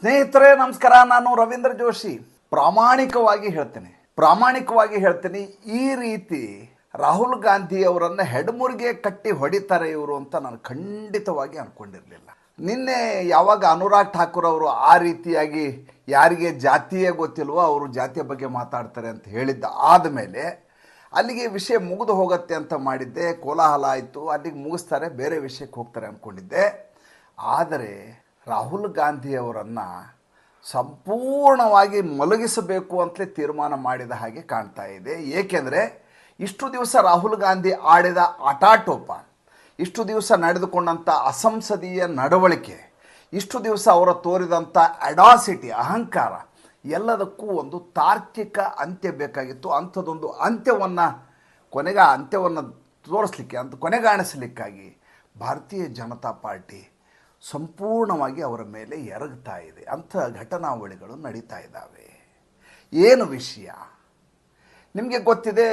ಸ್ನೇಹಿತರೆ ನಮಸ್ಕಾರ. ನಾನು ರವೀಂದ್ರ ಜೋಶಿ. ಪ್ರಾಮಾಣಿಕವಾಗಿ ಹೇಳ್ತೇನೆ, ಈ ರೀತಿ ರಾಹುಲ್ ಗಾಂಧಿ ಅವರನ್ನು ಹೆಡ್ಮುರ್ಗೆ ಕಟ್ಟಿ ಹೊಡಿತಾರೆ ಇವರು ಅಂತ ನಾನು ಖಂಡಿತವಾಗಿ ಅಂದ್ಕೊಂಡಿರಲಿಲ್ಲ. ನಿನ್ನೆ ಯಾವಾಗ ಅನುರಾಗ್ ಠಾಕೂರ್ ಅವರು ಆ ರೀತಿಯಾಗಿ ಯಾರಿಗೆ ಜಾತಿಯೇ ಗೊತ್ತಿಲ್ವೋ ಅವರು ಜಾತಿಯ ಬಗ್ಗೆ ಮಾತಾಡ್ತಾರೆ ಅಂತ ಹೇಳಿದ್ದ ಆದಮೇಲೆ ಅಲ್ಲಿಗೆ ವಿಷಯ ಮುಗಿದು ಹೋಗುತ್ತೆ ಅಂತ ಮಾಡಿದ್ದೆ. ಕೋಲಾಹಲ ಆಯಿತು, ಅಲ್ಲಿಗೆ ಮುಗಿಸ್ತಾರೆ, ಬೇರೆ ವಿಷಯಕ್ಕೆ ಹೋಗ್ತಾರೆ ಅಂದ್ಕೊಂಡಿದ್ದೆ. ಆದರೆ ರಾಹುಲ್ ಗಾಂಧಿ ಅವರನ್ನು ಸಂಪೂರ್ಣವಾಗಿ ಮಲಗಿಸಬೇಕು ಅಂತಲೇ ತೀರ್ಮಾನ ಮಾಡಿದ ಹಾಗೆ ಕಾಣ್ತಾ ಇದೆ. ಏಕೆಂದರೆ ಇಷ್ಟು ದಿವಸ ರಾಹುಲ್ ಗಾಂಧಿ ಆಡಿದ ಆಟಾಟೋಪ, ಇಷ್ಟು ದಿವಸ ನಡೆದುಕೊಂಡಂಥ ಅಸಂಸದೀಯ ನಡವಳಿಕೆ, ಇಷ್ಟು ದಿವಸ ಅವರ ತೋರಿದಂಥ ಅಡಾಸಿಟಿ, ಅಹಂಕಾರ, ಎಲ್ಲದಕ್ಕೂ ಒಂದು ತಾರ್ಕಿಕ ಅಂತ್ಯ ಬೇಕಾಗಿತ್ತು. ಅಂಥದ್ದೊಂದು ಅಂತ್ಯವನ್ನು ತೋರಿಸಲಿಕ್ಕೆ, ಕೊನೆಗಾಣಿಸಲಿಕ್ಕಾಗಿ ಭಾರತೀಯ ಜನತಾ ಪಾರ್ಟಿ ಸಂಪೂರ್ಣವಾಗಿ ಅವರ ಮೇಲೆ ಎರಗ್ತಾ ಇದೆ. ಅಂಥ ಘಟನಾವಳಿಗಳು ನಡೀತಾ ಇದ್ದಾವೆ. ಏನು ವಿಷಯ ನಿಮಗೆ ಗೊತ್ತಿದೆ.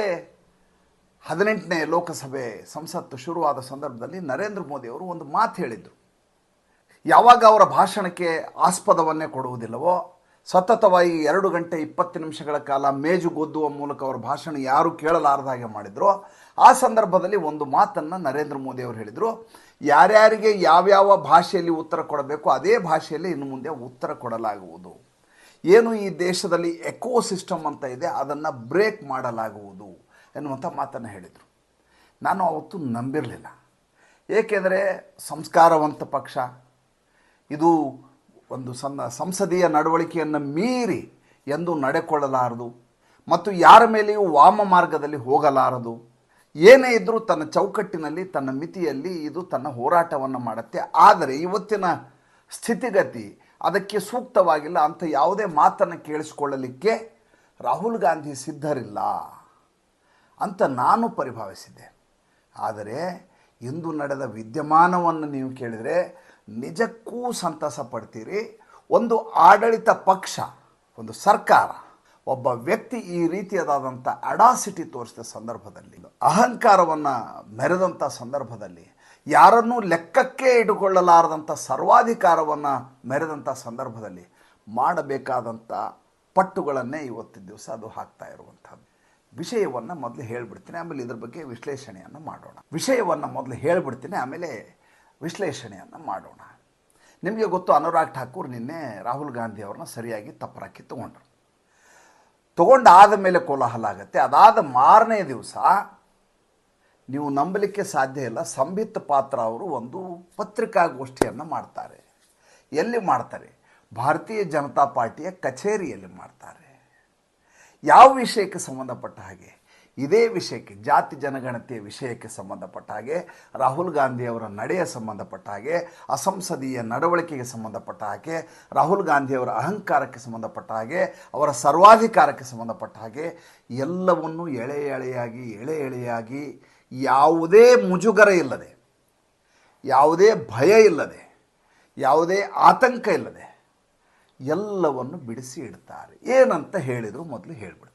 18ನೇ ಲೋಕಸಭೆ ಸಂಸತ್ತು ಶುರುವಾದ ಸಂದರ್ಭದಲ್ಲಿ ನರೇಂದ್ರ ಮೋದಿ ಅವರು ಒಂದು ಮಾತು ಹೇಳಿದರು. ಯಾವಾಗ ಅವರ ಭಾಷಣಕ್ಕೆ ಆಸ್ಪದವನ್ನೇ ಕೊಡುವುದಿಲ್ಲವೋ, ಸತತವಾಗಿ 2 ಗಂಟೆ 20 ನಿಮಿಷಗಳ ಕಾಲ ಮೇಜುಗೊದ್ದುವ ಮೂಲಕ ಅವರ ಭಾಷಣ ಯಾರು ಕೇಳಲಾರದ ಹಾಗೆ ಮಾಡಿದ್ರು. ಆ ಸಂದರ್ಭದಲ್ಲಿ ಒಂದು ಮಾತನ್ನು ನರೇಂದ್ರ ಮೋದಿ ಅವರು ಹೇಳಿದರು, ಯಾರ್ಯಾರಿಗೆ ಯಾವ್ಯಾವ ಭಾಷೆಯಲ್ಲಿ ಉತ್ತರ ಕೊಡಬೇಕು ಅದೇ ಭಾಷೆಯಲ್ಲಿ ಇನ್ನು ಮುಂದೆ ಉತ್ತರ ಕೊಡಲಾಗುವುದು. ಏನು ಈ ದೇಶದಲ್ಲಿ ಎಕೋಸಿಸ್ಟಮ್ ಅಂತ ಇದೆ ಅದನ್ನು ಬ್ರೇಕ್ ಮಾಡಲಾಗುವುದು ಎನ್ನುವಂಥ ಮಾತನ್ನು ಹೇಳಿದರು. ನಾನು ಅವತ್ತು ನಂಬಿರಲಿಲ್ಲ. ಏಕೆಂದರೆ ಸಂಸ್ಕಾರವಂತ ಪಕ್ಷ ಇದು ಒಂದು ಸಂಸದೀಯ ನಡವಳಿಕೆಯನ್ನು ಮೀರಿ ಎಂದು ನಡೆಕೊಳ್ಳಲಾರದು ಮತ್ತು ಯಾರ ಮೇಲೆಯೂ ವಾಮ ಮಾರ್ಗದಲ್ಲಿ ಹೋಗಲಾರದು. ಏನೇ ಇದ್ದರೂ ತನ್ನ ಚೌಕಟ್ಟಿನಲ್ಲಿ, ತನ್ನ ಮಿತಿಯಲ್ಲಿ ಇದು ತನ್ನ ಹೋರಾಟವನ್ನು ಮಾಡುತ್ತೆ. ಆದರೆ ಇವತ್ತಿನ ಸ್ಥಿತಿಗತಿ ಅದಕ್ಕೆ ಸೂಕ್ತವಾಗಿಲ್ಲ. ಅಂಥ ಯಾವುದೇ ಮಾತನ್ನು ಕೇಳಿಸಿಕೊಳ್ಳಲಿಕ್ಕೆ ರಾಹುಲ್ ಗಾಂಧಿ ಸಿದ್ಧರಿಲ್ಲ ಅಂತ ನಾನು ಪರಿಭಾವಿಸಿದ್ದೆ. ಆದರೆ ಇಂದು ನಡೆದ ವಿದ್ಯಮಾನವನ್ನು ನೀವು ಕೇಳಿದರೆ ನಿಜಕ್ಕೂ ಸಂತಸ ಪಡ್ತೀರಿ. ಒಂದು ಆಡಳಿತ ಪಕ್ಷ, ಒಂದು ಸರ್ಕಾರ, ಒಬ್ಬ ವ್ಯಕ್ತಿ ಈ ರೀತಿಯಾದಂಥ ಅಡಾಸಿಟಿ ತೋರಿಸಿದ ಸಂದರ್ಭದಲ್ಲಿ, ಅಹಂಕಾರವನ್ನು ಮೆರೆದಂಥ ಸಂದರ್ಭದಲ್ಲಿ, ಯಾರನ್ನೂ ಲೆಕ್ಕಕ್ಕೆ ಇಟ್ಟುಕೊಳ್ಳಲಾರದಂಥ ಸರ್ವಾಧಿಕಾರವನ್ನು ಮೆರೆದಂಥ ಸಂದರ್ಭದಲ್ಲಿ ಮಾಡಬೇಕಾದಂಥ ಪಟ್ಟುಗಳನ್ನೇ ಇವತ್ತಿನ ದಿವಸ ಅದು ಹಾಕ್ತಾ ಇರುವಂಥದ್ದು. ವಿಷಯವನ್ನು ಮೊದಲು ಹೇಳಿಬಿಡ್ತೀನಿ, ಆಮೇಲೆ ಇದ್ರ ಬಗ್ಗೆ ವಿಶ್ಲೇಷಣೆಯನ್ನು ಮಾಡೋಣ. ನಿಮಗೆ ಗೊತ್ತು, ಅನುರಾಗ್ ಠಾಕೂರ್ ನಿನ್ನೆ ರಾಹುಲ್ ಗಾಂಧಿ ಅವ್ರನ್ನ ಸರಿಯಾಗಿ ತಪ್ಪರಾಕಿ ತಗೊಂಡಾದ ಮೇಲೆ ಕೋಲಾಹಲ ಆಗುತ್ತೆ. ಅದಾದ ಮಾರನೇ ದಿವಸ ನೀವು ನಂಬಲಿಕ್ಕೆ ಸಾಧ್ಯ ಇಲ್ಲ, ಸಂಬಿತ್ ಪಾತ್ರ ಅವರು ಒಂದು ಪತ್ರಿಕಾಗೋಷ್ಠಿಯನ್ನು ಮಾಡ್ತಾರೆ. ಎಲ್ಲಿ ಮಾಡ್ತಾರೆ? ಭಾರತೀಯ ಜನತಾ ಪಾರ್ಟಿಯ ಕಚೇರಿಯಲ್ಲಿ ಮಾಡ್ತಾರೆ. ಯಾವ ವಿಷಯಕ್ಕೆ ಸಂಬಂಧಪಟ್ಟ ಹಾಗೆ? ಇದೇ ವಿಷಯಕ್ಕೆ, ಜಾತಿ ಜನಗಣತಿಯ ವಿಷಯಕ್ಕೆ ಸಂಬಂಧಪಟ್ಟ ಹಾಗೆ, ರಾಹುಲ್ ಗಾಂಧಿ ಅವರ ನಡೆಯ ಸಂಬಂಧಪಟ್ಟ ಹಾಗೆ, ಅಸಂಸದೀಯ ನಡವಳಿಕೆಗೆ ಸಂಬಂಧಪಟ್ಟ ಹಾಗೆ, ರಾಹುಲ್ ಗಾಂಧಿ ಅವರ ಅಹಂಕಾರಕ್ಕೆ ಸಂಬಂಧಪಟ್ಟ ಹಾಗೆ, ಅವರ ಸರ್ವಾಧಿಕಾರಕ್ಕೆ ಸಂಬಂಧಪಟ್ಟ ಹಾಗೆ ಎಲ್ಲವನ್ನು ಎಳೆ ಎಳೆಯಾಗಿ ಯಾವುದೇ ಮುಜುಗರ ಇಲ್ಲದೆ, ಯಾವುದೇ ಭಯ ಇಲ್ಲದೆ, ಯಾವುದೇ ಆತಂಕ ಇಲ್ಲದೆ ಎಲ್ಲವನ್ನು ಬಿಡಿಸಿ ಇಡ್ತಾರೆ. ಏನಂತ ಹೇಳಿದರು ಮೊದಲು ಹೇಳಿಬಿಡ್ತೀನಿ.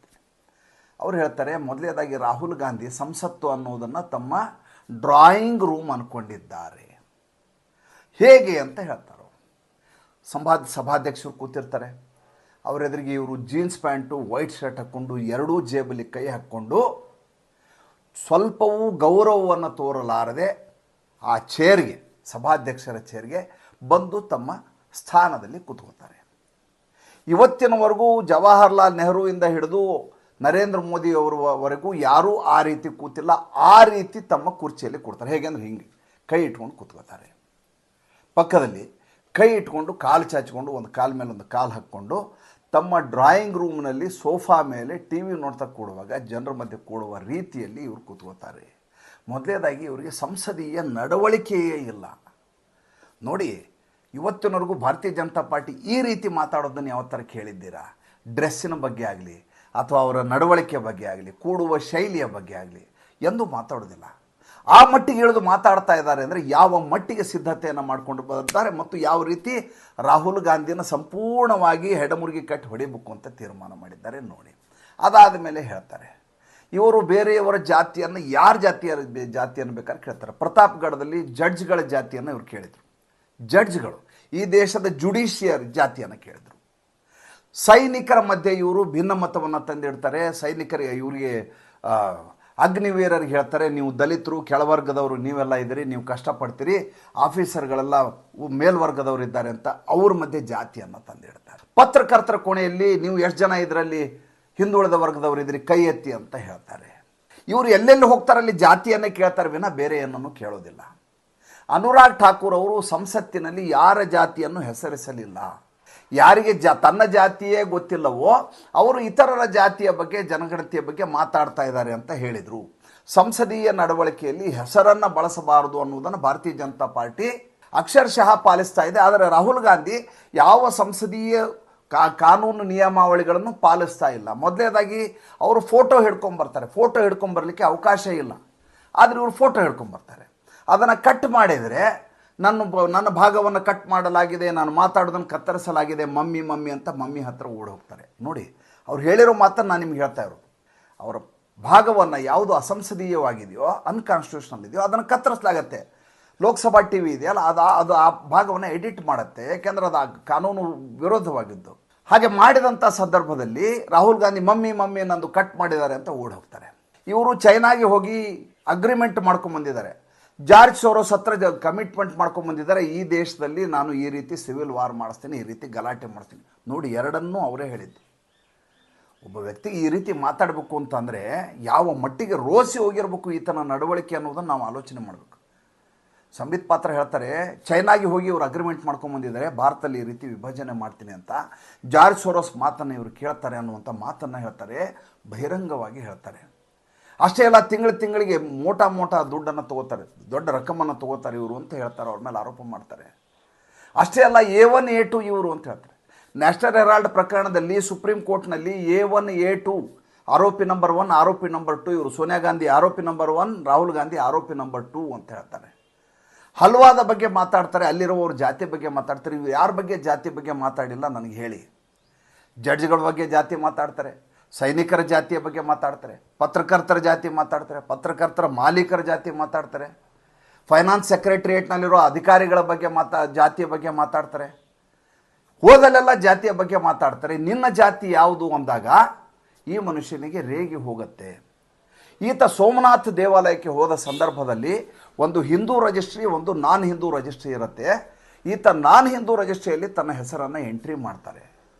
ಅವ್ರು ಹೇಳ್ತಾರೆ, ಮೊದಲನೇದಾಗಿ ರಾಹುಲ್ ಗಾಂಧಿ ಸಂಸತ್ತು ಅನ್ನೋದನ್ನು ತಮ್ಮ ಡ್ರಾಯಿಂಗ್ ರೂಮ್ ಅಂದ್ಕೊಂಡಿದ್ದಾರೆ. ಹೇಗೆ ಅಂತ ಹೇಳ್ತಾರೆ. ಸಭಾಧ್ಯಕ್ಷರು ಕೂತಿರ್ತಾರೆ, ಅವರೆದುರಿಗೆ ಇವರು ಜೀನ್ಸ್ ಪ್ಯಾಂಟು, ವೈಟ್ ಶರ್ಟ್ ಹಾಕ್ಕೊಂಡು, ಎರಡೂ ಜೇಬಲ್ಲಿ ಕೈ ಹಾಕ್ಕೊಂಡು, ಸ್ವಲ್ಪವೂ ಗೌರವವನ್ನು ತೋರಲಾರದೆ ಆ ಚೇರ್ಗೆ, ಸಭಾಧ್ಯಕ್ಷರ ಚೇರ್ಗೆ ಬಂದು ತಮ್ಮ ಸ್ಥಾನದಲ್ಲಿ ಕೂತ್ಕೋತಾರೆ. ಇವತ್ತಿನವರೆಗೂ ಜವಾಹರ್ಲಾಲ್ ನೆಹರುವಿಂದ ಹಿಡಿದು ನರೇಂದ್ರ ಮೋದಿ ಅವರವರೆಗೂ ಯಾರೂ ಆ ರೀತಿ ಕೂತಿಲ್ಲ. ಆ ರೀತಿ ತಮ್ಮ ಕುರ್ಚಿಯಲ್ಲಿ ಕೂಡ್ತಾರೆ. ಹೇಗೆ ಅಂದರೆ ಹಿಂಗೆ ಕೈ ಇಟ್ಕೊಂಡು ಕೂತ್ಕೋತಾರೆ. ಪಕ್ಕದಲ್ಲಿ ಕೈ ಇಟ್ಕೊಂಡು ಕಾಲು ಚಾಚಿಕೊಂಡು, ಒಂದು ಕಾಲ ಮೇಲೆ ಒಂದು ಕಾಲು ಹಾಕ್ಕೊಂಡು, ತಮ್ಮ ಡ್ರಾಯಿಂಗ್ ರೂಮ್ನಲ್ಲಿ ಸೋಫಾ ಮೇಲೆ ಟಿ ವಿ ನೋಡ್ತಾ ಕೂಡುವಾಗ ಜನರ ಮಧ್ಯೆ ಕೂಡುವ ರೀತಿಯಲ್ಲಿ ಇವರು ಕೂತ್ಕೋತಾರೆ. ಮೊದಲನೇದಾಗಿ ಇವರಿಗೆ ಸಂಸದೀಯ ನಡವಳಿಕೆಯೇ ಇಲ್ಲ. ನೋಡಿ, ಇವತ್ತಿನವರೆಗೂ ಭಾರತೀಯ ಜನತಾ ಪಾರ್ಟಿ ಈ ರೀತಿ ಮಾತಾಡೋದನ್ನು ಯಾವ ಥರ ಕೇಳಿದ್ದೀರಾ? ಡ್ರೆಸ್ಸಿನ ಬಗ್ಗೆ ಆಗಲಿ, ಅಥವಾ ಅವರ ನಡವಳಿಕೆ ಬಗ್ಗೆ ಆಗಲಿ, ಕೂಡುವ ಶೈಲಿಯ ಬಗ್ಗೆ ಆಗಲಿ ಎಂದು ಮಾತಾಡೋದಿಲ್ಲ. ಆ ಮಟ್ಟಿಗೆ ಇಳಿದು ಮಾತಾಡ್ತಾ ಇದ್ದಾರೆ ಅಂದರೆ ಯಾವ ಮಟ್ಟಿಗೆ ಸಿದ್ಧತೆಯನ್ನು ಮಾಡಿಕೊಂಡು ಬಂದಿದ್ದಾರೆ ಮತ್ತು ಯಾವ ರೀತಿ ರಾಹುಲ್ ಗಾಂಧಿನ ಸಂಪೂರ್ಣವಾಗಿ ಹೆಡಮುರುಗಿ ಕಟ್ಟಿ ಹೊಡಿಬೇಕು ಅಂತ ತೀರ್ಮಾನ ಮಾಡಿದ್ದಾರೆ ನೋಡಿ. ಅದಾದ ಮೇಲೆ ಹೇಳ್ತಾರೆ, ಇವರು ಬೇರೆಯವರ ಜಾತಿಯನ್ನು, ಯಾರ ಜಾತಿಯನ್ನು ಬೇಕಾದ್ರೆ ಕೇಳ್ತಾರೆ. ಪ್ರತಾಪ್ಗಢದಲ್ಲಿ ಜಡ್ಜ್ಗಳ ಜಾತಿಯನ್ನು ಇವರು ಕೇಳಿದರು. ಜಡ್ಜ್ಗಳು ಈ ದೇಶದ ಜುಡಿಷಿಯರ್ ಜಾತಿಯನ್ನು ಕೇಳಿದರು. ಸೈನಿಕರ ಮಧ್ಯೆ ಇವರು ಭಿನ್ನಮತವನ್ನು ತಂದಿಡ್ತಾರೆ. ಸೈನಿಕರಿಗೆ ಇವರಿಗೆ ಅಗ್ನಿವೀರರಿಗೆ ಹೇಳ್ತಾರೆ, ನೀವು ದಲಿತರು ಕೆಳವರ್ಗದವರು ನೀವೆಲ್ಲ ಇದ್ದೀರಿ, ನೀವು ಕಷ್ಟಪಡ್ತೀರಿ, ಆಫೀಸರ್ಗಳೆಲ್ಲ ಮೇಲ್ವರ್ಗದವರು ಇದ್ದಾರೆ ಅಂತ ಅವ್ರ ಮಧ್ಯೆ ಜಾತಿಯನ್ನು ತಂದಿಡ್ತಾರೆ. ಪತ್ರಕರ್ತರ ಕೋಣೆಯಲ್ಲಿ ನೀವು ಎಷ್ಟು ಜನ ಇದರಲ್ಲಿ ಹಿಂದುಳಿದ ವರ್ಗದವರು ಇದ್ರಿ ಕೈ ಎತ್ತಿ ಅಂತ ಹೇಳ್ತಾರೆ. ಇವರು ಎಲ್ಲೆಲ್ಲಿ ಹೋಗ್ತಾರಲ್ಲಿ ಜಾತಿಯನ್ನೇ ಕೇಳ್ತಾರೆ ವಿನ ಬೇರೆ ಏನನ್ನು ಕೇಳೋದಿಲ್ಲ. ಅನುರಾಗ್ ಠಾಕೂರ್ ಅವರು ಸಂಸತ್ತಿನಲ್ಲಿ ಯಾರ ಜಾತಿಯನ್ನು ಹೆಸರಿಸಲಿಲ್ಲ. ಯಾರಿಗೆ ತನ್ನ ಜಾತಿಯೇ ಗೊತ್ತಿಲ್ಲವೋ ಅವರು ಇತರರ ಜಾತಿಯ ಬಗ್ಗೆ ಜನಗಣತಿಯ ಬಗ್ಗೆ ಮಾತಾಡ್ತಾ ಇದ್ದಾರೆ ಅಂತ ಹೇಳಿದರು. ಸಂಸದೀಯ ನಡವಳಿಕೆಯಲ್ಲಿ ಹೆಸರನ್ನು ಬಳಸಬಾರದು ಅನ್ನುವುದನ್ನು ಭಾರತೀಯ ಜನತಾ ಪಾರ್ಟಿ ಅಕ್ಷರಶಃ ಪಾಲಿಸ್ತಾ ಇದೆ. ಆದರೆ ರಾಹುಲ್ ಗಾಂಧಿ ಯಾವ ಸಂಸದೀಯ ಕಾನೂನು ನಿಯಮಾವಳಿಗಳನ್ನು ಪಾಲಿಸ್ತಾ ಇಲ್ಲ. ಮೊದಲನೇದಾಗಿ ಅವರು ಫೋಟೋ ಹಿಡ್ಕೊಂಬರ್ತಾರೆ. ಫೋಟೋ ಹಿಡ್ಕೊಂಬರ್ಲಿಕ್ಕೆ ಅವಕಾಶ ಇಲ್ಲ, ಆದರೆ ಇವರು ಫೋಟೋ ಹಿಡ್ಕೊಂಬರ್ತಾರೆ. ಅದನ್ನು ಕಟ್ ಮಾಡಿದರೆ ನನ್ನ ಭಾಗವನ್ನು ಕಟ್ ಮಾಡಲಾಗಿದೆ, ನಾನು ಮಾತಾಡೋದನ್ನು ಕತ್ತರಿಸಲಾಗಿದೆ, ಮಮ್ಮಿ ಮಮ್ಮಿ ಅಂತ ಮಮ್ಮಿ ಹತ್ರ ಓಡಿ ಹೋಗ್ತಾರೆ. ನೋಡಿ, ಅವ್ರು ಹೇಳಿರೋ ಮಾತನ್ನು ನಾನು ನಿಮ್ಗೆ ಹೇಳ್ತಾ ಇರೋದು. ಅವರ ಭಾಗವನ್ನು ಯಾವುದು ಅಸಂಸದೀಯವಾಗಿದೆಯೋ, ಅನ್ಕಾನ್ಸ್ಟಿಟ್ಯೂಷನಲ್ ಇದೆಯೋ ಅದನ್ನು ಕತ್ತರಿಸಲಾಗತ್ತೆ. ಲೋಕಸಭಾ ಟಿ ವಿ ಇದೆಯಲ್ಲ, ಅದು ಆ ಭಾಗವನ್ನು ಎಡಿಟ್ ಮಾಡುತ್ತೆ, ಯಾಕೆಂದರೆ ಅದು ಆ ಕಾನೂನು ವಿರೋಧವಾಗಿದ್ದು. ಹಾಗೆ ಮಾಡಿದಂಥ ಸಂದರ್ಭದಲ್ಲಿ ರಾಹುಲ್ ಗಾಂಧಿ ಮಮ್ಮಿ ಮಮ್ಮಿ ನಂದು ಕಟ್ ಮಾಡಿದ್ದಾರೆ ಅಂತ ಓಡಿ ಹೋಗ್ತಾರೆ. ಇವರು ಚೈನಾಗೆ ಹೋಗಿ ಅಗ್ರಿಮೆಂಟ್ ಮಾಡ್ಕೊಂಬಂದಿದ್ದಾರೆ. ಜಾರ್ಜ್ ಸೋರೋಸ್ ಹತ್ರ ಕಮಿಟ್ಮೆಂಟ್ ಮಾಡ್ಕೊಂಬಂದಿದ್ದಾರೆ, ಈ ದೇಶದಲ್ಲಿ ನಾನು ಈ ರೀತಿ ಸಿವಿಲ್ ವಾರ್ ಮಾಡಿಸ್ತೀನಿ, ಈ ರೀತಿ ಗಲಾಟೆ ಮಾಡ್ತೀನಿ. ನೋಡಿ, ಎರಡನ್ನೂ ಅವರೇ ಹೇಳಿದ್ದು. ಒಬ್ಬ ವ್ಯಕ್ತಿಗೆ ಈ ರೀತಿ ಮಾತಾಡಬೇಕು ಅಂತಂದರೆ ಯಾವ ಮಟ್ಟಿಗೆ ರೋಸಿ ಹೋಗಿರಬೇಕು ಈತನ ನಡವಳಿಕೆ ಅನ್ನೋದನ್ನು ನಾವು ಆಲೋಚನೆ ಮಾಡಬೇಕು. ಸಂಬಿತ್ ಪಾತ್ರ ಹೇಳ್ತಾರೆ, ಚೈನಾಗೆ ಹೋಗಿ ಇವರು ಅಗ್ರಿಮೆಂಟ್ ಮಾಡ್ಕೊಂಬಂದಿದ್ದಾರೆ, ಭಾರತದಲ್ಲಿ ಈ ರೀತಿ ವಿಭಜನೆ ಮಾಡ್ತೀನಿ ಅಂತ. ಜಾರ್ಜ್ ಸೋರೋಸ್ ಮಾತನ್ನು ಇವರು ಕೇಳ್ತಾರೆ ಅನ್ನುವಂಥ ಮಾತನ್ನು ಹೇಳ್ತಾರೆ, ಬಹಿರಂಗವಾಗಿ ಹೇಳ್ತಾರೆ. ಅಷ್ಟೇ ಅಲ್ಲ, ತಿಂಗಳಿಗೆ ಮೋಟಾ ದುಡ್ಡನ್ನು ತೊಗೋತಾರೆ, ದೊಡ್ಡ ರಕಮನ್ನು ತೊಗೋತಾರೆ ಇವರು ಅಂತ ಹೇಳ್ತಾರೆ, ಅವ್ರ ಮೇಲೆ ಆರೋಪ ಮಾಡ್ತಾರೆ. ಅಷ್ಟೇ ಅಲ್ಲ, A1 A2 ಇವರು ಅಂತ ಹೇಳ್ತಾರೆ. ನ್ಯಾಷನಲ್ ಹೆರಾಲ್ಡ್ ಪ್ರಕರಣದಲ್ಲಿ ಸುಪ್ರೀಂ ಕೋರ್ಟ್ನಲ್ಲಿ A1 A2 ಆರೋಪಿ ನಂಬರ್ 1, ಆರೋಪಿ ನಂಬರ್ 2 ಇವರು. ಸೋನಿಯಾ ಗಾಂಧಿ ಆರೋಪಿ ನಂಬರ್ 1, ರಾಹುಲ್ ಗಾಂಧಿ ಆರೋಪಿ ನಂಬರ್ 2 ಅಂತ ಹೇಳ್ತಾರೆ. ಹಲ್ವಾದ ಬಗ್ಗೆ ಮಾತಾಡ್ತಾರೆ, ಅಲ್ಲಿರುವವ್ರ ಜಾತಿ ಬಗ್ಗೆ ಮಾತಾಡ್ತಾರೆ. ಇವು ಯಾರ ಬಗ್ಗೆ ಜಾತಿ ಬಗ್ಗೆ ಮಾತಾಡಿಲ್ಲ ನನಗೆ ಹೇಳಿ. ಜಡ್ಜ್ಗಳ ಬಗ್ಗೆ ಜಾತಿ ಮಾತಾಡ್ತಾರೆ, ಸೈನಿಕರ ಜಾತಿಯ ಬಗ್ಗೆ ಮಾತಾಡ್ತಾರೆ, ಪತ್ರಕರ್ತರ ಜಾತಿ ಮಾತಾಡ್ತಾರೆ, ಪತ್ರಕರ್ತರ ಮಾಲೀಕರ ಜಾತಿ ಮಾತಾಡ್ತಾರೆ, ಫೈನಾನ್ಸ್ ಸೆಕ್ರೆಟರಿಯೇಟ್ನಲ್ಲಿರೋ ಅಧಿಕಾರಿಗಳ ಬಗ್ಗೆ ಜಾತಿಯ ಬಗ್ಗೆ ಮಾತಾಡ್ತಾರೆ, ಹೋದಲ್ಲೆಲ್ಲ ಜಾತಿಯ ಬಗ್ಗೆ ಮಾತಾಡ್ತಾರೆ. ನಿನ್ನ ಜಾತಿ ಯಾವುದು ಅಂದಾಗ ಈ ಮನುಷ್ಯನಿಗೆ ರೇಗಿ ಹೋಗುತ್ತೆ. ಈತ ಸೋಮನಾಥ್ ದೇವಾಲಯಕ್ಕೆ ಹೋದ ಸಂದರ್ಭದಲ್ಲಿ ಒಂದು ಹಿಂದೂ ರಿಜಿಸ್ಟ್ರಿ, ಒಂದು ನಾನ್ ಹಿಂದೂ ರಿಜಿಸ್ಟ್ರಿ ಇರುತ್ತೆ. ಈತ ನಾನ್ ಹಿಂದೂ ರಿಜಿಸ್ಟ್ರಿಯಲ್ಲಿ ತನ್ನ ಹೆಸರನ್ನು ಎಂಟ್ರಿ ಮಾಡ್ತಾರೆ.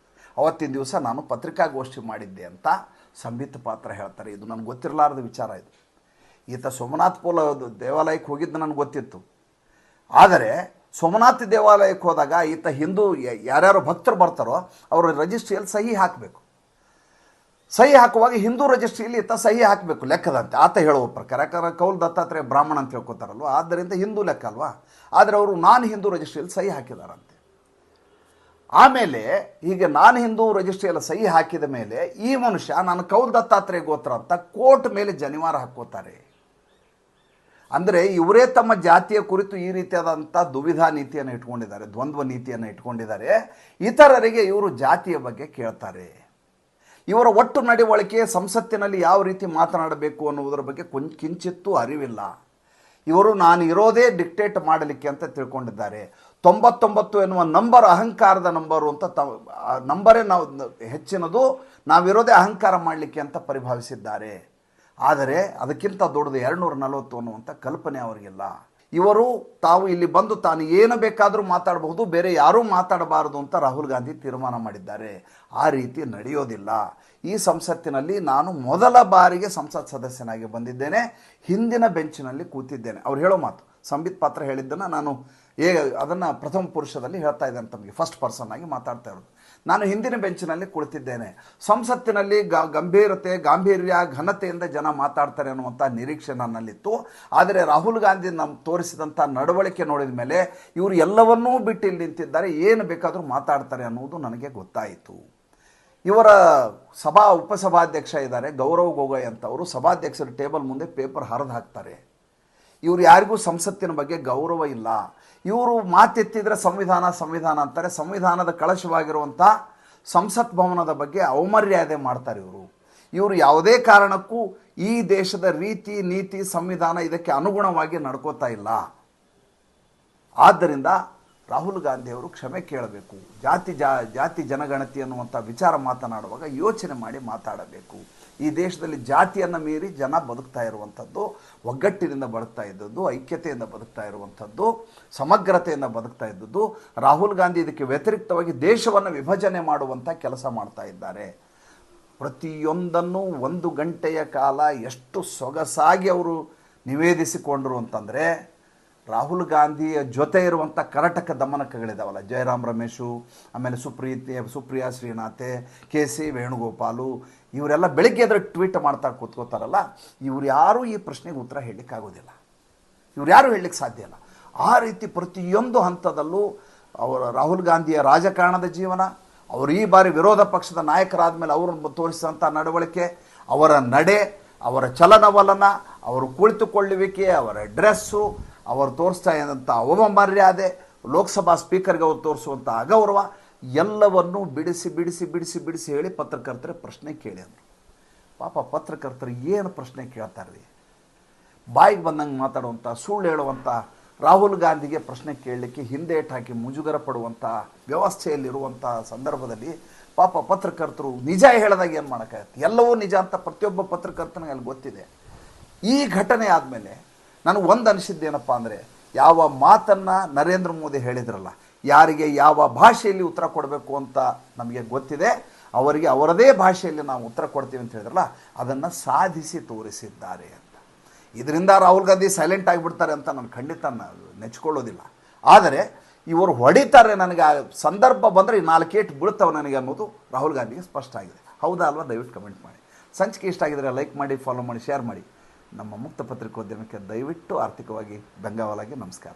ಅವತ್ತಿನ ದಿವಸ ನಾನು ಪತ್ರಿಕಾಗೋಷ್ಠಿ ಮಾಡಿದ್ದೆ ಅಂತ ಸಂಬಿತ್ ಪಾತ್ರ ಹೇಳ್ತಾರೆ. ಇದು ನನಗೆ ಗೊತ್ತಿರಲಾರದ ವಿಚಾರ. ಇದು ಈತ ಸೋಮನಾಥ್ ದೇವಾಲಯಕ್ಕೆ ಹೋಗಿದ್ದು ನನಗೆ ಗೊತ್ತಿತ್ತು. ಆದರೆ ಸೋಮನಾಥ್ ದೇವಾಲಯಕ್ಕೆ ಹೋದಾಗ ಈತ ಹಿಂದೂ ಯಾರ್ಯಾರು ಭಕ್ತರು ಬರ್ತಾರೋ ಅವರು ರಿಜಿಸ್ಟ್ರಿಯಲ್ಲಿ ಸಹಿ ಹಾಕಬೇಕು. ಸಹಿ ಹಾಕುವಾಗ ಹಿಂದೂ ರಿಜಿಸ್ಟ್ರಿಯಲ್ಲಿ ಈತ ಸಹಿ ಹಾಕಬೇಕು ಲೆಕ್ಕದಂತೆ ಆತ ಹೇಳುವ ಪ್ರಕಾರ. ಯಾಕಂದರೆ ಕೌಲ್ ದತ್ತಾತ್ರೇಯ ಬ್ರಾಹ್ಮಣ ಅಂತ ಹೇಳ್ಕೊತಾರಲ್ವ, ಆದ್ದರಿಂದ ಹಿಂದೂ ಲೆಕ್ಕ ಅಲ್ವಾ. ಆದರೆ ಅವರು ನಾನ್ ಹಿಂದೂ ರಿಜಿಸ್ಟ್ರಿಯಲ್ಲಿ ಸಹಿ ಹಾಕಿದಾರಂತೆ. ಆಮೇಲೆ ಹೀಗೆ ನಾನು ಹಿಂದೂ ರಿಜಿಸ್ಟ್ರಿಯಲ್ಲಿ ಸಹಿ ಹಾಕಿದ ಮೇಲೆ ಈ ಮನುಷ್ಯ ನಾನು ಕೌಲ್ ದತ್ತಾತ್ರೇಯ ಗೋತ್ರ ಅಂತ ಕೋರ್ಟ್ ಮೇಲೆ ಜನಿವಾರ ಹಾಕ್ಕೋತಾರೆ. ಅಂದರೆ ಇವರೇ ತಮ್ಮ ಜಾತಿಯ ಕುರಿತು ಈ ರೀತಿಯಾದಂಥ ದುವಿಧಾ ನೀತಿಯನ್ನು ಇಟ್ಕೊಂಡಿದ್ದಾರೆ, ದ್ವಂದ್ವ ನೀತಿಯನ್ನು ಇಟ್ಕೊಂಡಿದ್ದಾರೆ. ಇತರರಿಗೆ ಇವರು ಜಾತಿಯ ಬಗ್ಗೆ ಕೇಳ್ತಾರೆ. ಇವರ ಒಟ್ಟು ನಡವಳಿಕೆ ಸಂಸತ್ತಿನಲ್ಲಿ ಯಾವ ರೀತಿ ಮಾತನಾಡಬೇಕು ಅನ್ನುವುದರ ಬಗ್ಗೆ ಕಿಂಚಿತ್ತೂ ಅರಿವಿಲ್ಲ. ಇವರು ನಾನು ಇರೋದೇ ಡಿಕ್ಟೇಟ್ ಮಾಡಲಿಕ್ಕೆ ಅಂತ ತಿಳ್ಕೊಂಡಿದ್ದಾರೆ. 99 ಎನ್ನುವ ನಂಬರ್ ಅಹಂಕಾರದ ನಂಬರು ಅಂತ ನಂಬರೇ ನಾವು ಹೆಚ್ಚಿನದು, ನಾವಿರೋದೇ ಅಹಂಕಾರ ಮಾಡಲಿಕ್ಕೆ ಅಂತ ಪರಿಭಾವಿಸಿದ್ದಾರೆ. ಆದರೆ ಅದಕ್ಕಿಂತ ದೊಡ್ಡದು 240 ಅನ್ನುವಂಥ ಕಲ್ಪನೆ ಅವರಿಗಿಲ್ಲ. ಇವರು ತಾವು ಇಲ್ಲಿ ಬಂದು ತಾನು ಏನು ಬೇಕಾದರೂ ಮಾತಾಡಬಹುದು, ಬೇರೆ ಯಾರೂ ಮಾತಾಡಬಾರದು ಅಂತ ರಾಹುಲ್ ಗಾಂಧಿ ತೀರ್ಮಾನ ಮಾಡಿದ್ದಾರೆ. ಆ ರೀತಿ ನಡೆಯೋದಿಲ್ಲ. ಈ ಸಂಸತ್ತಿನಲ್ಲಿ ನಾನು ಮೊದಲ ಬಾರಿಗೆ ಸಂಸತ್ ಸದಸ್ಯನಾಗಿ ಬಂದಿದ್ದೇನೆ, ಹಿಂದಿನ ಬೆಂಚಿನಲ್ಲಿ ಕೂತಿದ್ದೇನೆ. ಅವ್ರು ಹೇಳೋ ಮಾತು ಸಂಬಿತ್ ಪಾತ್ರ ಹೇಳಿದ್ದನ್ನು ನಾನು ಅದನ್ನು ಪ್ರಥಮ ಪುರುಷದಲ್ಲಿ ಹೇಳ್ತಾ ಇದ್ದೇನೆ, ತಮಗೆ ಫಸ್ಟ್ ಪರ್ಸನ್ ಆಗಿ ಮಾತಾಡ್ತಾ ಇರೋದು. ನಾನು ಹಿಂದಿನ ಬೆಂಚಿನಲ್ಲಿ ಕುಳಿತಿದ್ದೇನೆ. ಸಂಸತ್ತಿನಲ್ಲಿ ಗಾಂಭೀರ್ಯ ಘನತೆಯಿಂದ ಜನ ಮಾತಾಡ್ತಾರೆ ಅನ್ನುವಂಥ ನಿರೀಕ್ಷೆ ನನ್ನಲ್ಲಿತ್ತು. ಆದರೆ ರಾಹುಲ್ ಗಾಂಧಿ ತೋರಿಸಿದಂಥ ನಡವಳಿಕೆ ನೋಡಿದ ಮೇಲೆ ಇವರು ಎಲ್ಲವನ್ನೂ ಬಿಟ್ಟು ಇಲ್ಲಿ ನಿಂತಿದ್ದಾರೆ, ಏನು ಬೇಕಾದರೂ ಮಾತಾಡ್ತಾರೆ ಅನ್ನುವುದು ನನಗೆ ಗೊತ್ತಾಯಿತು. ಇವರ ಉಪಸಭಾಧ್ಯಕ್ಷ ಇದ್ದಾರೆ ಗೌರವ್ ಗೊಗೊಯ್ ಅಂತ. ಅವರು ಸಭಾಧ್ಯಕ್ಷರ ಟೇಬಲ್ ಮುಂದೆ ಪೇಪರ್ ಹರಿದು ಹಾಕ್ತಾರೆ. ಇವರು ಯಾರಿಗೂ ಸಂಸತ್ತಿನ ಬಗ್ಗೆ ಗೌರವ ಇಲ್ಲ. ಇವರು ಮಾತೆತ್ತಿದ್ರೆ ಸಂವಿಧಾನ ಅಂತಾರೆ. ಸಂವಿಧಾನದ ಕಳಶವಾಗಿರುವಂಥ ಸಂಸತ್ ಭವನದ ಬಗ್ಗೆ ಅವಮರ್ಯಾದೆ ಮಾಡ್ತಾರೆ ಇವರು ಯಾವುದೇ ಕಾರಣಕ್ಕೂ ಈ ದೇಶದ ರೀತಿ ನೀತಿ ಸಂವಿಧಾನ ಇದಕ್ಕೆ ಅನುಗುಣವಾಗಿ ನಡ್ಕೋತಾ ಇಲ್ಲ. ಆದ್ದರಿಂದ ರಾಹುಲ್ ಗಾಂಧಿಯವರು ಕ್ಷಮೆ ಕೇಳಬೇಕು. ಜಾತಿ ಜನಗಣತಿ ಅನ್ನುವಂಥ ವಿಚಾರ ಮಾತನಾಡುವಾಗ ಯೋಚನೆ ಮಾಡಿ ಮಾತಾಡಬೇಕು. ಈ ದೇಶದಲ್ಲಿ ಜಾತಿಯನ್ನು ಮೀರಿ ಜನ ಬದುಕ್ತಾ ಇರುವಂಥದ್ದು, ಒಗ್ಗಟ್ಟಿನಿಂದ ಬದುಕ್ತಾ ಇದ್ದದ್ದು, ಐಕ್ಯತೆಯಿಂದ ಬದುಕ್ತಾ ಇರುವಂಥದ್ದು, ಸಮಗ್ರತೆಯಿಂದ ಬದುಕ್ತಾ ಇದ್ದದ್ದು. ರಾಹುಲ್ ಗಾಂಧಿ ಇದಕ್ಕೆ ವ್ಯತಿರಿಕ್ತವಾಗಿ ದೇಶವನ್ನು ವಿಭಜನೆ ಮಾಡುವಂಥ ಕೆಲಸ ಮಾಡ್ತಾ ಇದ್ದಾರೆ. ಪ್ರತಿಯೊಂದನ್ನು 1 ಗಂಟೆಯ ಕಾಲ ಎಷ್ಟು ಸೊಗಸಾಗಿ ಅವರು ನಿವೇದಿಸಿಕೊಂಡರು ಅಂತಂದರೆ, ರಾಹುಲ್ ಗಾಂಧಿಯ ಜೊತೆ ಇರುವಂಥ ಕರಟಕ ದಮನಕಗಳಿದ್ದಾವಲ್ಲ, ಜಯರಾಮ್ ರಮೇಶು, ಆಮೇಲೆ ಸುಪ್ರಿಯಾ ಶ್ರೀನಾಥೆ, KC ವೇಣುಗೋಪಾಲು, ಇವರೆಲ್ಲ ಬೆಳಿಗ್ಗೆ ಎದ್ರೆ ಟ್ವೀಟ್ ಮಾಡ್ತಾ ಕೂತ್ಕೋತಾರಲ್ಲ, ಇವ್ರು ಯಾರೂ ಈ ಪ್ರಶ್ನೆಗೆ ಉತ್ತರ ಹೇಳಲಿಕ್ಕಾಗೋದಿಲ್ಲ, ಇವ್ರು ಯಾರೂ ಹೇಳಲಿಕ್ಕೆ ಸಾಧ್ಯ ಇಲ್ಲ. ಆ ರೀತಿ ಪ್ರತಿಯೊಂದು ಹಂತದಲ್ಲೂ ರಾಹುಲ್ ಗಾಂಧಿಯ ರಾಜಕಾರಣದ ಜೀವನ, ಅವರು ಈ ಬಾರಿ ವಿರೋಧ ಪಕ್ಷದ ನಾಯಕರಾದ ಮೇಲೆ ಅವರು ತೋರಿಸಿದಂಥ ನಡವಳಿಕೆ, ಅವರ ನಡೆ, ಅವರ ಚಲನವಲನ, ಅವರು ಕುಳಿತುಕೊಳ್ಳುವಿಕೆ, ಅವರ ಡ್ರೆಸ್ಸು, ಅವರು ತೋರಿಸ್ತಾ ಇದ್ದಂಥ ಅವಮರ್ಯಾದೆ, ಲೋಕಸಭಾ ಸ್ಪೀಕರ್ಗೆ ಅವರು ತೋರಿಸುವಂಥ ಅಗೌರವ ಎಲ್ಲವನ್ನೂ ಬಿಡಿಸಿ ಹೇಳಿ ಪತ್ರಕರ್ತರ ಪ್ರಶ್ನೆ ಕೇಳಿ ಅಂದರು. ಪಾಪ ಪತ್ರಕರ್ತರು ಏನು ಪ್ರಶ್ನೆ ಕೇಳ್ತಾರೆ? ಬಾಯಿಗೆ ಬಂದಂಗೆ ಮಾತಾಡುವಂಥ, ಸುಳ್ಳು ಹೇಳುವಂಥ ರಾಹುಲ್ ಗಾಂಧಿಗೆ ಪ್ರಶ್ನೆ ಕೇಳಲಿಕ್ಕೆ ಹಿಂದೇಟು ಹಾಕಿ ಮುಜುಗರ ಪಡುವಂಥ ವ್ಯವಸ್ಥೆಯಲ್ಲಿರುವಂಥ ಸಂದರ್ಭದಲ್ಲಿ ಪಾಪ ಪತ್ರಕರ್ತರು ನಿಜ ಹೇಳಿದಾಗ ಏನು ಮಾಡೋಕ್ಕಾಗತ್ತೆ? ಎಲ್ಲವೂ ನಿಜ ಅಂತ ಪ್ರತಿಯೊಬ್ಬ ಪತ್ರಕರ್ತನಿಗೆ ಅಲ್ಲಿ ಗೊತ್ತಿದೆ. ಈ ಘಟನೆ ಆದಮೇಲೆ ನನಗೆ ಒಂದು ಅನಿಸಿದ್ದೇನಪ್ಪ ಅಂದರೆ, ಯಾವ ಮಾತನ್ನು ನರೇಂದ್ರ ಮೋದಿ ಹೇಳಿದ್ರಲ್ಲ, ಯಾರಿಗೆ ಯಾವ ಭಾಷೆಯಲ್ಲಿ ಉತ್ತರ ಕೊಡಬೇಕು ಅಂತ ನಮಗೆ ಗೊತ್ತಿದೆ, ಅವರಿಗೆ ಅವರದೇ ಭಾಷೆಯಲ್ಲಿ ನಾವು ಉತ್ತರ ಕೊಡ್ತೀವಿ ಅಂತ ಹೇಳಿದ್ರಲ್ಲ, ಅದನ್ನು ಸಾಧಿಸಿ ತೋರಿಸಿದ್ದಾರೆ ಅಂತ. ಇದರಿಂದ ರಾಹುಲ್ ಗಾಂಧಿ ಸೈಲೆಂಟ್ ಆಗಿಬಿಡ್ತಾರೆ ಅಂತ ನಾನು ಖಂಡಿತ ನೆಚ್ಕೊಳ್ಳೋದಿಲ್ಲ. ಆದರೆ ಇವರು ಹೊಡಿತಾರೆ, ನನಗೆ ಆ ಸಂದರ್ಭ ಬಂದರೆ 4 ಏಟು ಬೀಳ್ತವೆ ನನಗೆ ಅನ್ನೋದು ರಾಹುಲ್ ಗಾಂಧಿಗೆ ಸ್ಪಷ್ಟ ಆಗಿದೆ. ಹೌದಾ ಅಲ್ವಾ? ದಯವಿಟ್ಟು ಕಮೆಂಟ್ ಮಾಡಿ. ಸಂಚಿಕೆ ಇಷ್ಟ ಆಗಿದ್ರೆ ಲೈಕ್ ಮಾಡಿ, ಫಾಲೋ ಮಾಡಿ, ಶೇರ್ ಮಾಡಿ. ನಮ್ಮ ಮುಕ್ತ ಪತ್ರಿಕೋದ್ಯಮಕ್ಕೆ ದಯವಿಟ್ಟು ಆರ್ಥಿಕವಾಗಿ ಬೆಂಗಾವಲಾಗಿ ನಮಸ್ಕಾರ.